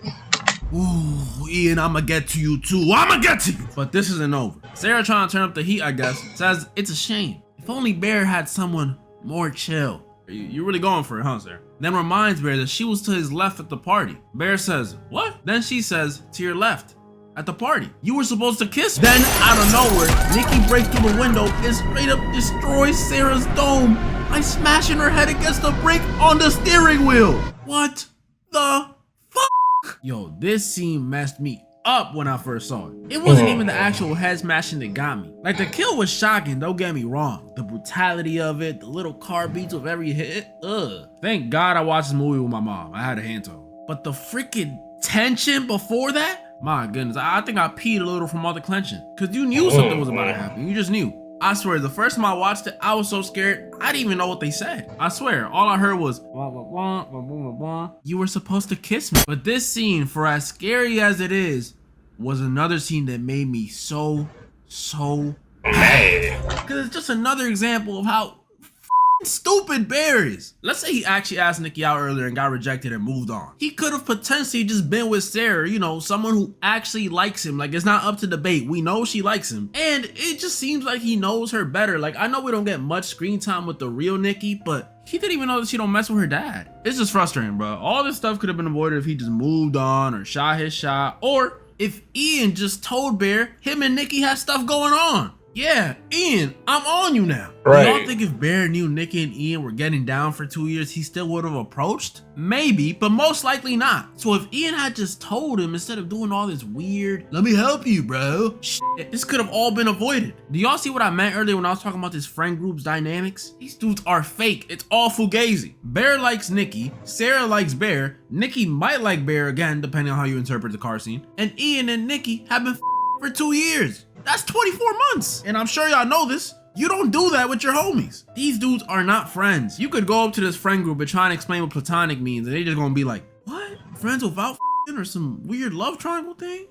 Ooh, Ian, I'ma get to you too. I'ma get to you. But this isn't over. Sarah, trying to turn up the heat, I guess, says it's a shame. If only Bear had someone more chill. You're really going for it, huh, Sarah? Then reminds Bear that she was to his left at the party. Bear says, what? Then she says, to your left. At the party. You were supposed to kiss me. Then, out of nowhere, Nikki breaks through the window and straight up destroys Sarah's dome by smashing her head against the brake on the steering wheel. What the fuck? Yo, this scene messed me up when I first saw it. It wasn't even the actual head smashing that got me. Like, the kill was shocking, don't get me wrong. The brutality of it, the little car beats with every hit, ugh. Thank God I watched this movie with my mom. I had a hand to her. But the freaking tension before that? My goodness, I think I peed a little from all the clenching. Cause you knew something was about to happen. You just knew. I swear, the first time I watched it, I was so scared, I didn't even know what they said. I swear, all I heard was, blah, blah, blah, blah, blah, blah. You were supposed to kiss me. But this scene, for as scary as it is, was another scene that made me so mad. Cause it's just another example of how stupid Bear is. Let's say he actually asked Nikki out earlier and got rejected and moved on. He could have potentially just been with Sarah, you know, someone who actually likes him. Like, it's not up to debate. We know she likes him. And it just seems like he knows her better. Like, I know we don't get much screen time with the real Nikki, but he didn't even know that she don't mess with her dad. It's just frustrating, bro. All this stuff could have been avoided if he just moved on or shot his shot, or if Ian just told Bear him and Nikki had stuff going on. Yeah, Ian, I'm on you now. Right. Y'all think if Bear knew Nikki and Ian were getting down for 2 years, he still would have approached? Maybe, but most likely not. So if Ian had just told him instead of doing all this weird, let me help you, bro, shit, this could have all been avoided. Do y'all see what I meant earlier when I was talking about this friend group's dynamics? These dudes are fake. It's all fugazi. Bear likes Nikki, Sarah likes Bear, Nikki might like Bear again, depending on how you interpret the car scene, and Ian and Nikki have been for 2 years. That's 24 months. And I'm sure y'all know this. You don't do that with your homies. These dudes are not friends. You could go up to this friend group and try and explain what platonic means, and they just gonna be like, what? Friends without or some weird love triangle thing?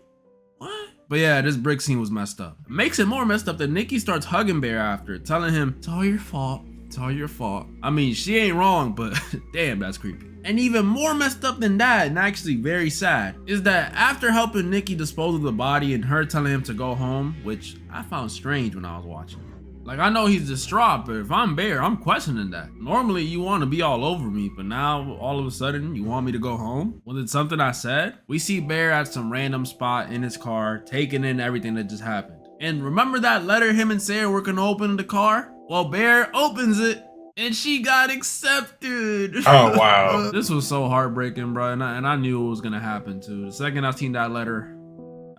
What? But yeah, this brick scene was messed up. It makes it more messed up that Nikki starts hugging Bear after, telling him, it's all your fault. It's all your fault. I mean, she ain't wrong, but damn, that's creepy. And even more messed up than that, and actually very sad, is that after helping Nikki dispose of the body and her telling him to go home, which I found strange when I was watching. Like, I know he's distraught, but if I'm Bear, I'm questioning that. Normally, you want to be all over me, but now, all of a sudden, you want me to go home? Was it something I said? We see Bear at some random spot in his car, taking in everything that just happened. And remember that letter him and Sarah were gonna open in the car? Well, Bear opens it, and she got accepted. Oh, wow. This was so heartbreaking, bro, and I knew it was gonna happen too. The second I seen that letter,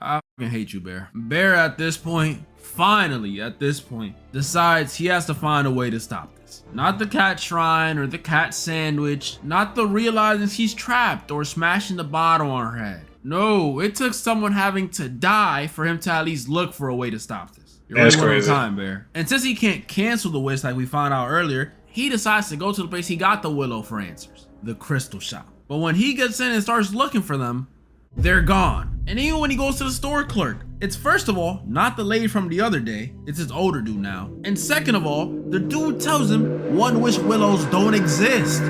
I fucking hate you, Bear. Bear at this point, finally at this point, decides he has to find a way to stop this. Not the cat shrine or the cat sandwich, not the realizing she's trapped or smashing the bottle on her head. No, it took someone having to die for him to at least look for a way to stop this. You're That's really crazy. time, Bear. And since he can't cancel the wish like we found out earlier, he decides to go to the place he got the willow for answers, the crystal shop. But when he gets in and starts looking for them, they're gone. And even when he goes to the store clerk, it's first of all, not the lady from the other day, it's his older dude now. And second of all, the dude tells him one wish willows don't exist.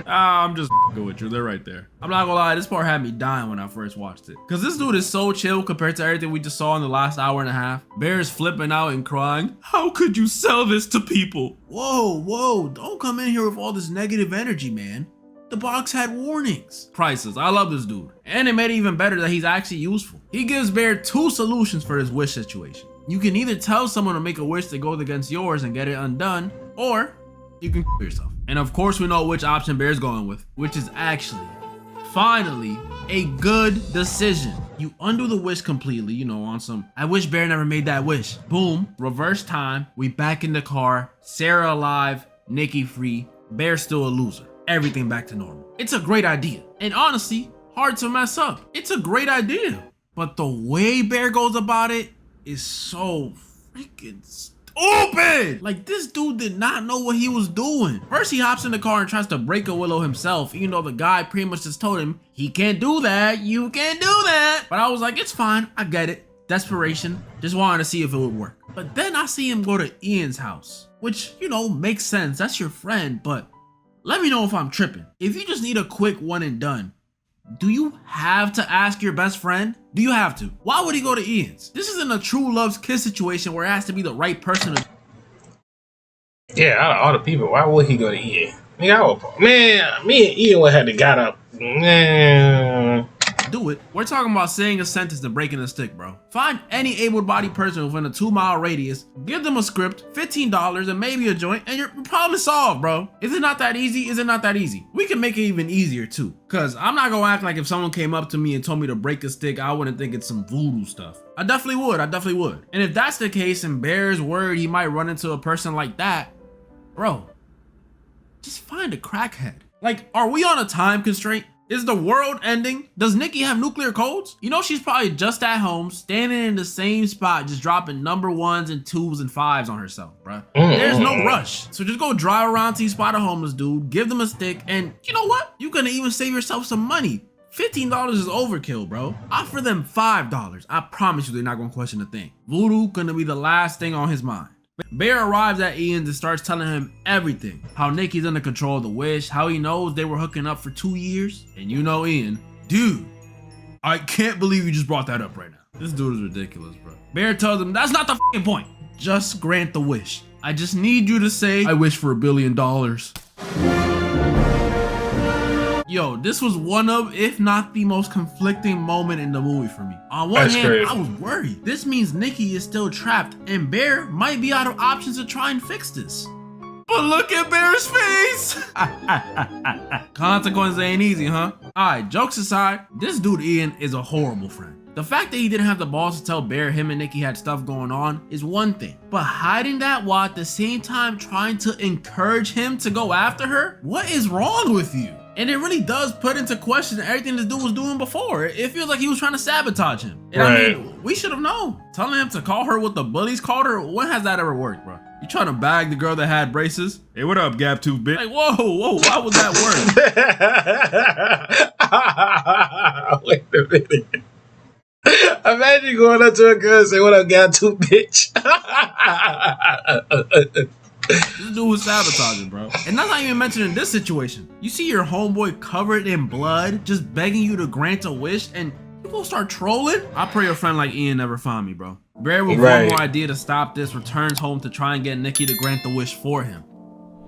I'm just go with you, they're right there. I'm not gonna lie, this part had me dying when I first watched it. Cause this dude is so chill compared to everything we just saw in the last hour and a half. Bear's flipping out and crying. How could you sell this to people? Whoa, don't come in here with all this negative energy, man. The box had warnings. Priceless, I love this dude. And it made it even better that he's actually useful. He gives Bear 2 solutions for his wish situation. You can either tell someone to make a wish that goes against yours and get it undone, or you can kill yourself. And of course we know which option Bear's going with, which is actually, finally, a good decision. You undo the wish completely, you know, on some, I wish Bear never made that wish. Boom, reverse time, we back in the car, Sarah alive, Nikki free, Bear still a loser. Everything back to normal. It's a great idea. And honestly, hard to mess up. It's a great idea. But the way Bear goes about it is so freaking stupid. Like, this dude did not know what he was doing. First, he hops in the car and tries to break a willow himself, even though the guy pretty much just told him, he can't do that, you can't do that. But I was like, it's fine, I get it. desperation, just wanting to see if it would work. But then I see him go to Ian's house, which, you know, makes sense. That's your friend, but let me know if I'm tripping. If you just need a quick one and done, do you have to ask your best friend? Do you have to? Why would he go to Ian's? This isn't a true love's kiss situation where it has to be the right person to... Yeah, out of all the people, why would he go to Ian? Man, me and Ian would have to got up. Man. do it. We're talking about saying a sentence and breaking a stick, bro. Find any able-bodied person within a 2-mile radius, give them a script, $15, and maybe a joint, and your problem is solved, bro. Is it not that easy? Is it not that easy? We can make it even easier too. Cause I'm not gonna act like if someone came up to me and told me to break a stick, I wouldn't think it's some voodoo stuff. I definitely would. And if that's the case and Bear's worried he might run into a person like that, bro, just find a crackhead. Like, are we on a time constraint? Is the world ending? Does Nikki have nuclear codes? You know she's probably just at home, standing in the same spot, just dropping number 1s and 2s and 5s on herself, bruh. There's no rush. So just go drive around till you spot a homeless dude, give them a stick, and you know what? You gonna even save yourself some money. $15 is overkill, bro. Offer them $5. I promise you they're not gonna question a thing. Voodoo gonna be the last thing on his mind. Bear arrives at Ian's and starts telling him everything. How Nikki's under control of the wish, how he knows they were hooking up for 2 years. And you know Ian, dude, I can't believe you just brought that up right now. This dude is ridiculous, bro. Bear tells him, that's not the fucking point. Just grant the wish. I just need you to say, I wish for $1 billion. Yo, this was one of, if not the most conflicting moment in the movie for me. On one hand, crazy. I was worried. This means Nikki is still trapped and Bear might be out of options to try and fix this. But look at Bear's face! Consequences ain't easy, huh? Alright, jokes aside, this dude Ian is a horrible friend. The fact that he didn't have the balls to tell Bear him and Nikki had stuff going on is one thing. But hiding that while at the same time trying to encourage him to go after her? What is wrong with you? And it really does put into question everything this dude was doing before. It feels like he was trying to sabotage him. And right. I mean, we should have known. Telling him to call her what the bullies called her, when has that ever worked, bro? You trying to bag the girl that had braces? Hey, what up, Gap Tooth bitch? Like, whoa, why would that work? Wait a minute. Imagine going up to a girl and say, what up, Gap Tooth bitch? This dude was sabotaging, bro. And that's not even mentioning this situation. You see your homeboy covered in blood, just begging you to grant a wish, and you gonna start trolling? I pray a friend like Ian never found me, bro. Bear with one more idea to stop this, returns home to try and get Nikki to grant the wish for him.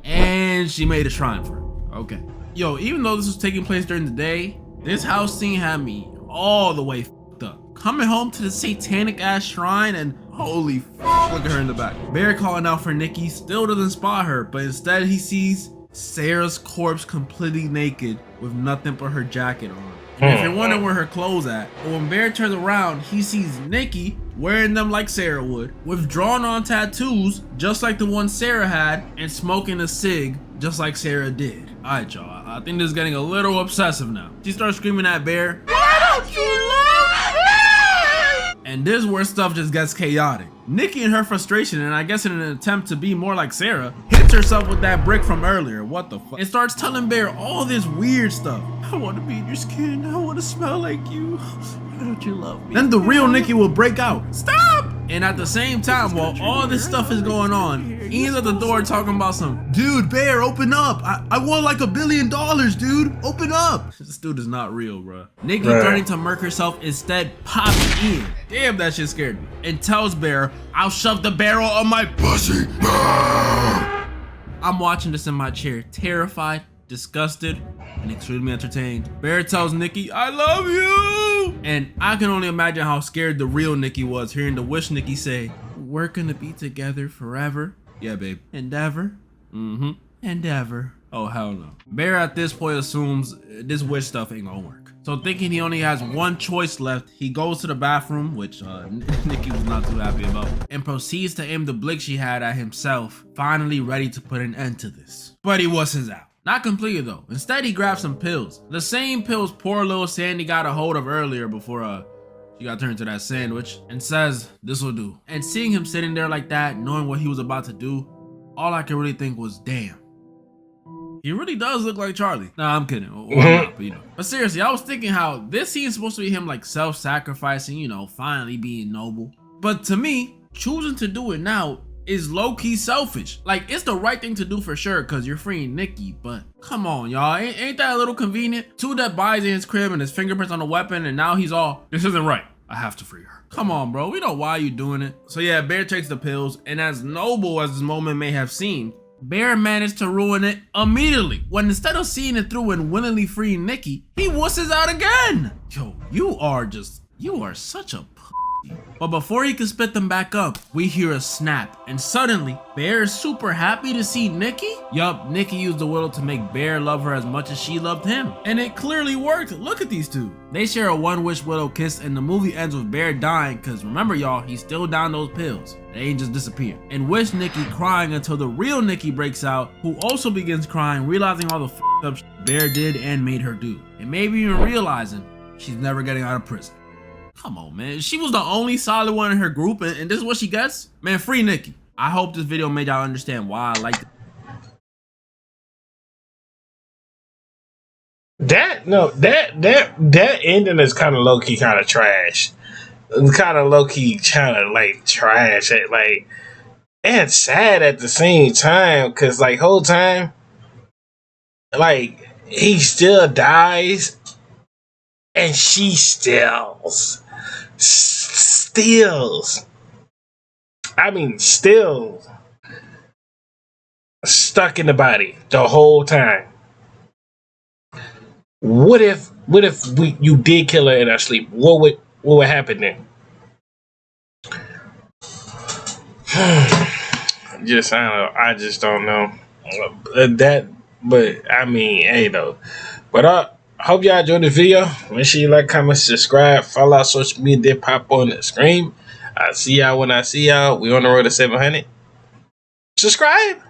And she made a shrine for him. Okay. Yo, even though this was taking place during the day, this house scene had me all the way f***ed up. Coming home to the satanic ass shrine and holy f***, look at her in the back. Bear calling out for Nikki still doesn't spot her, but instead he sees Sarah's corpse completely naked with nothing but her jacket on. And if you're wondering where her clothes at, when Bear turns around, he sees Nikki wearing them like Sarah would, with drawn on tattoos just like the one Sarah had, and smoking a cig just like Sarah did. Alright y'all, I think this is getting a little obsessive now. She starts screaming at Bear, "Why don't you love me?" And this is where stuff just gets chaotic. Nikki in her frustration, and I guess in an attempt to be more like Sarah, hits herself with that brick from earlier, what the fuck, and starts telling Bear all this weird stuff. I want to be in your skin, I want to smell like you, why don't you love me? Then the real Nikki will break out, stop! And at the same time, while all this stuff is going on, Ian's at the door talking about some, dude, Bear, open up, I want like $1 billion, dude, open up. This dude is not real, bro. Nikki threatening to murk herself instead pops Ian. Damn, that shit scared me. And tells Bear, I'll shove the barrel on my pussy. I'm watching this in my chair, terrified, disgusted, and extremely entertained. Bear tells Nikki, I love you! And I can only imagine how scared the real Nikki was hearing the wish Nikki say, we're gonna be together forever. Yeah, babe. And ever. Mm-hmm. And ever. Oh, hell no. Bear at this point assumes this wish stuff ain't gonna work. So thinking he only has one choice left, he goes to the bathroom, which Nikki was not too happy about, and proceeds to aim the blick she had at himself, finally ready to put an end to this. But he wasn't out. Not completely though. Instead, he grabs some pills. The same pills poor little Sandy got a hold of earlier before she got turned into that sandwich, and says, this will do. And seeing him sitting there like that, knowing what he was about to do, all I could really think was, damn, He really does look like Charlie. Nah, I'm kidding. Well, I'm not, but you know. But seriously, I was thinking how this scene is supposed to be him like self-sacrificing, you know, finally being noble. But to me, choosing to do it now is low-key selfish. Like, it's the right thing to do for sure because you're freeing Nikki, but come on, y'all. Ain't that a little convenient? Two that buys in his crib and his fingerprints on the weapon, and now he's all, this isn't right. I have to free her. Come on, bro. We know why you doing it. So yeah, Bear takes the pills, and as noble as this moment may have seemed, Bear managed to ruin it immediately. When instead of seeing it through and willingly freeing Nikki, he wusses out again. Yo, you are such a pussy. But before he can spit them back up, we hear a snap, and suddenly, Bear is super happy to see Nikki. Yup, Nikki used the willow to make Bear love her as much as she loved him. And it clearly worked. Look at these two. They share a one-wish willow kiss, and the movie ends with Bear dying, cause remember y'all, he's still down those pills. They ain't just disappear. And Wish Nikki crying until the real Nikki breaks out, who also begins crying, realizing all the f***ed up shit Bear did and made her do. And maybe even realizing she's never getting out of prison. Come on, man. She was the only solid one in her group, and this is what she gets? Man, free Nikki. I hope this video made y'all understand why I like it. That ending is kind of low key, kind of trash. Kind of low key, kind of like trash. Like, and sad at the same time, because like whole time, like he still dies, and she steals. I mean, still stuck in the body the whole time. What if you did kill her in her sleep? What would happen then? I just don't know that. But I mean, hey though. But I hope y'all enjoyed the video. Make sure you like, comment, subscribe, follow our social media. They pop on the screen. I see y'all when I see y'all. We on the road to 700. Subscribe.